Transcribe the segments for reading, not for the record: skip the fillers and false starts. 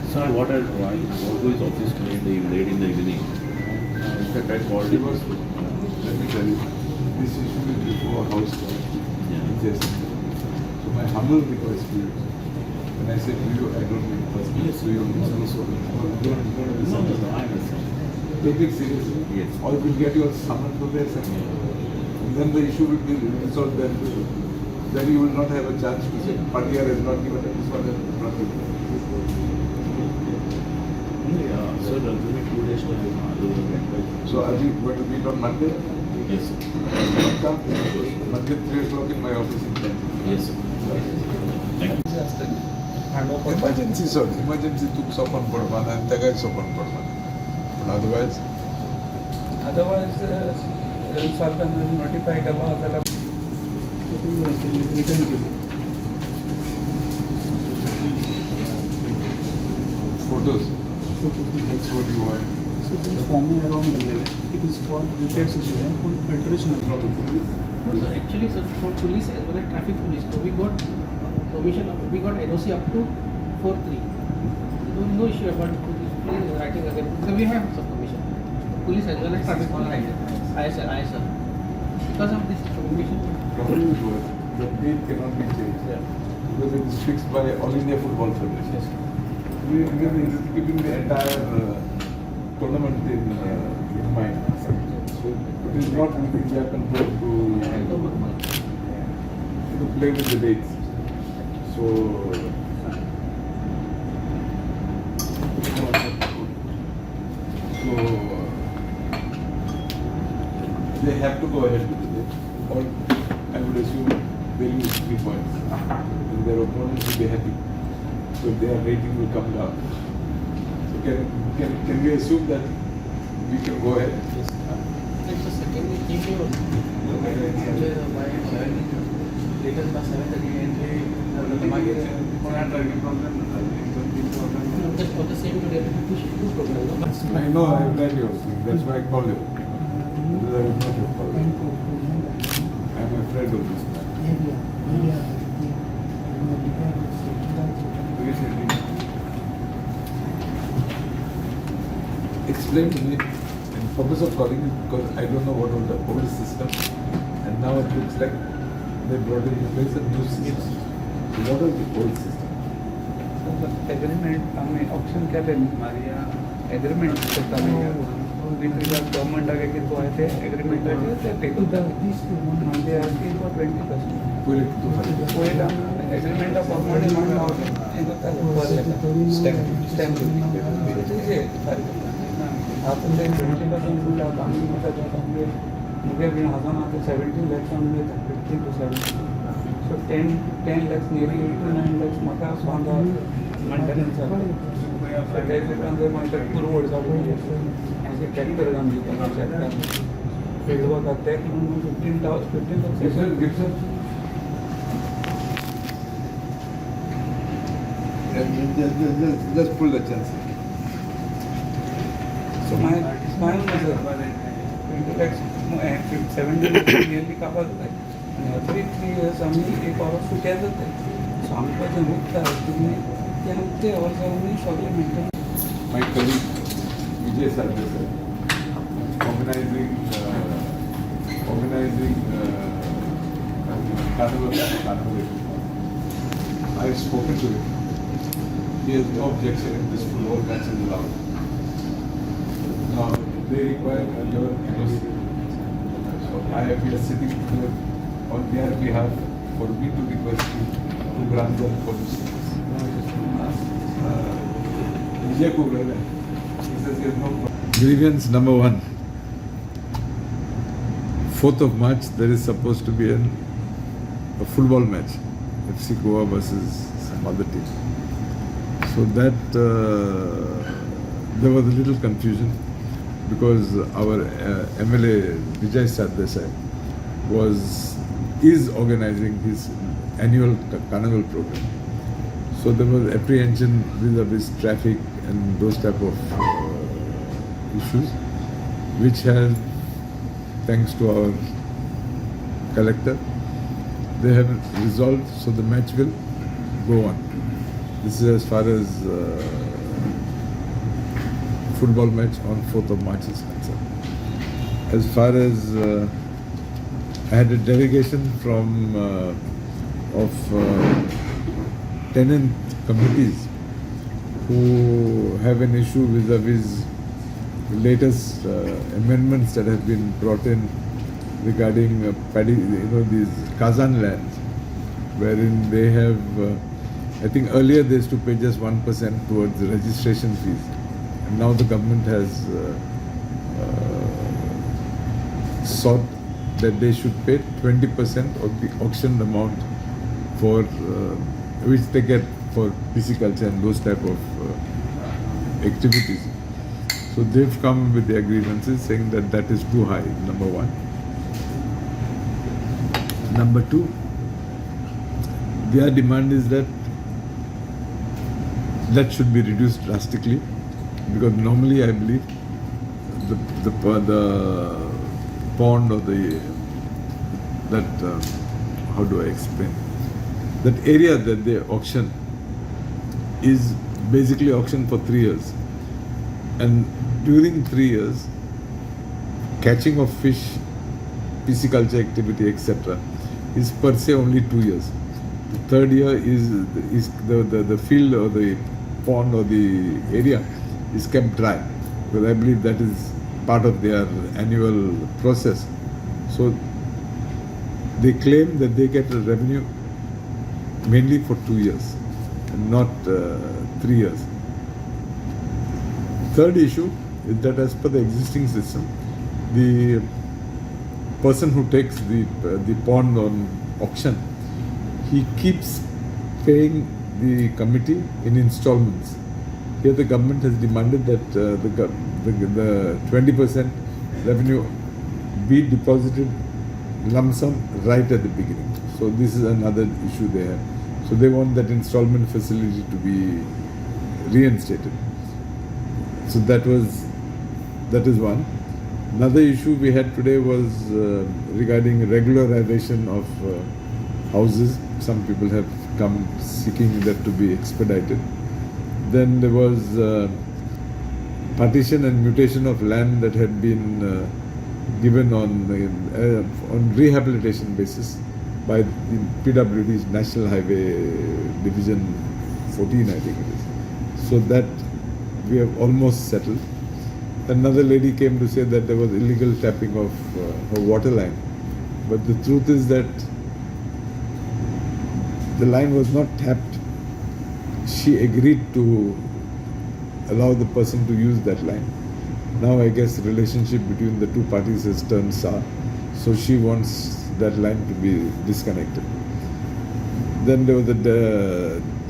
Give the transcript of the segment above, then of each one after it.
Sir, what I go to his office today late in the evening. In fact, I called him. Let me tell you, this issue is before House Yeah. So my humble request to you, when I say to you, I don't mean personally, Yes. to you, so don't listen to I understand. Take it seriously. Yes. Or you will get your summon to their second. Then the issue will be resolved then. Then you will not have a chance to say, Patia has not given it, this one has not given it. Yeah, sir, give me 2 days to get back. So are we going to meet on Monday? Yes, sir. Come. Monday 3 o'clock in my office in 10. Yes, sir. Thank you. Emergency sir, emergency took sopan padwana and tagai sopan padwana. But otherwise, साहेबांना notify केला त्याला return केली photos. That's what you want. So this form around it is for retail situation for alteration of problem. No, sir, actually, sir, from police as well as traffic police, so we got permission, we got NOC up to 4-3. No issue about police writing again. So we have some permission. Police as well as traffic police. Aye, sir. Because of this information. Problem is what? The date cannot be changed. Yeah. Because it is fixed by All India Football Federation. Yes. We are keeping the entire tournament in mind. So it is not within their control to play with the dates. So they have to go ahead with it. Or I would assume they lose 3 points. And their opponents will be happy. So their rating will come down. So can we assume that we can go ahead? Yes. It's the second issue. By 7, latest by 7:30 entry. Just for the same day, push two programs. I know, I have read your thing. That's why I called you. Because I would not have called you. I am afraid of this man. Explain to me, and purpose of calling it, because I don't know what was the old system, and now it looks like they brought in place a new system. So what was the old system? Agreement आम्ही option केले Maria agreement करता with regard government आगे की तो आहे ते agreement आहे ते टेकल म्हणजे आजकी 20% पहिले किती झाले? पहिला एग्रीमेंट ऑफ गवर्नमेंट म्हणून स्टॅम्प आपण ते 20% सुद्धा आम्ही मुगे बिन हजार आते 17 lakhs आम्ही 15 to 17 so 10 lakhs nearly 8 to 9 lakhs म्हाका बांधा मेंटेनन्स आहे त्याच्याकडे माझ्या पुरवड चालू आहे ट्रॅक्टर घालून दिता फील्ड वर्क ते म्हणून 15 Gibson? Just pull the chance. So my was 20 lakhs 70 nearly covered and every 3 years आम्ही एक और सुट्या जाते सो आमचं जे मुक्त आहे तुम्ही ते आमचे वर्ष आम्ही सगळे maintain My colleague Vijay Sardesai organizing carnival. I have spoken to him. He has no objection if this football match is allowed. Now they require your NOC. So I have been sitting here on their behalf for me to request you to grant them permission. Vijay Kubra, he says he has no problem. Grievance number 1. 4th of March, there is supposed to be a football match, FC Goa versus some other team. So that there was a little confusion because our MLA Vijay Sardesai is organizing his annual carnival program. So there was apprehension vis-a-vis traffic and those type of issues, which has, thanks to our collector, they have resolved, so the match will go on. This is as far as football match on 4th of March is concerned. As far as I had a delegation from tenant committees who have an issue vis-a-vis the latest amendments that have been brought in regarding paddy, these Kazan lands, wherein they have, I think earlier they used to pay just 1% towards the registration fees, and now the government has sought that they should pay 20% of the auctioned amount for which they get for pisciculture and those type of activities. So they've come with their grievances saying that that is too high, number one. Number two, their demand is that that should be reduced drastically, because normally I believe the pond or how do I explain, that area that they auction is basically auctioned for 3 years, and during 3 years catching of fish, pisciculture activity, etc. is per se only 2 years. The third year is the field or the pond or the area is kept dry, because I believe that is part of their annual process. So they claim that they get a revenue mainly for 2 years and not 3 years. Third issue is that as per the existing system, the person who takes the pond on auction, he keeps paying the committee in installments. Here the government has demanded that the 20% revenue be deposited lump sum right at the beginning. So this is another issue they have. So they want that installment facility to be reinstated. So that is one. Another issue we had today was regarding regularization of houses. Some people have come seeking that to be expedited. Then there was partition and mutation of land that had been given on rehabilitation basis by the PWD's National Highway Division 14, I think it is. So that we have almost settled. Another lady came to say that there was illegal tapping of her water line. But the truth is that the line was not tapped. She agreed to allow the person to use that line. Now I guess the relationship between the two parties has turned sour. So she wants that line to be disconnected. Then there was a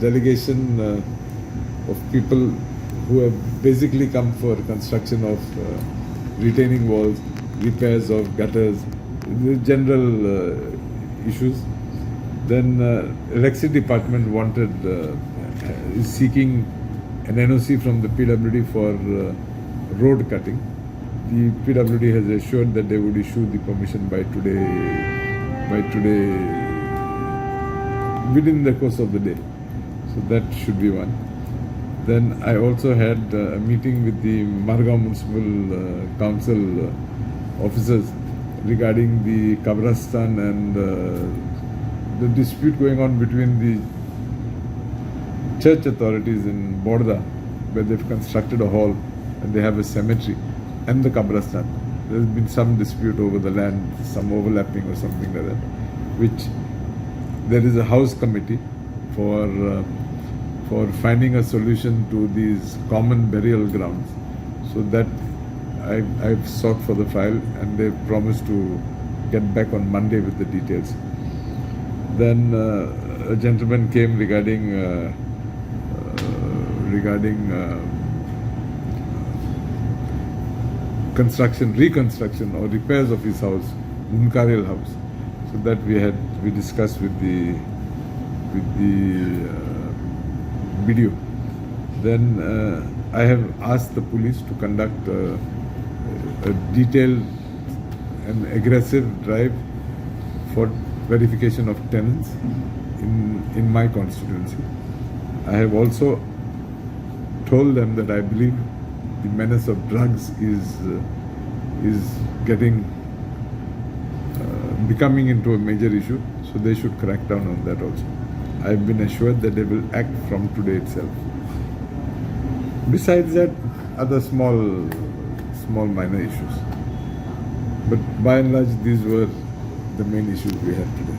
delegation of people who have basically come for construction of retaining walls, repairs of gutters, general issues. Then electricity department is seeking an NOC from the PWD for road cutting. The PWD has assured that they would issue the permission by today, within the course of the day. So that should be one. Then I also had a meeting with the Margao Municipal Council officers regarding the Kabristan and the dispute going on between the church authorities in Borda, where they've constructed a hall and they have a cemetery, and the Kabristan. There's been some dispute over the land, some overlapping or something like that, which there is a house committee for finding a solution to these common burial grounds. So that I've sought for the file, and they've promised to get back on Monday with the details. Then a gentleman came regarding reconstruction or repairs of his house, Munkaril house. So that we discussed with the video. Then I have asked the police to conduct a detailed and aggressive drive for verification of tenants in my constituency. I have also told them that I believe the menace of drugs is getting becoming into a major issue. So they should crack down on that also. I've been assured that they will act from today itself. Besides that, other small minor issues. But by and large, these were the main issues we had today.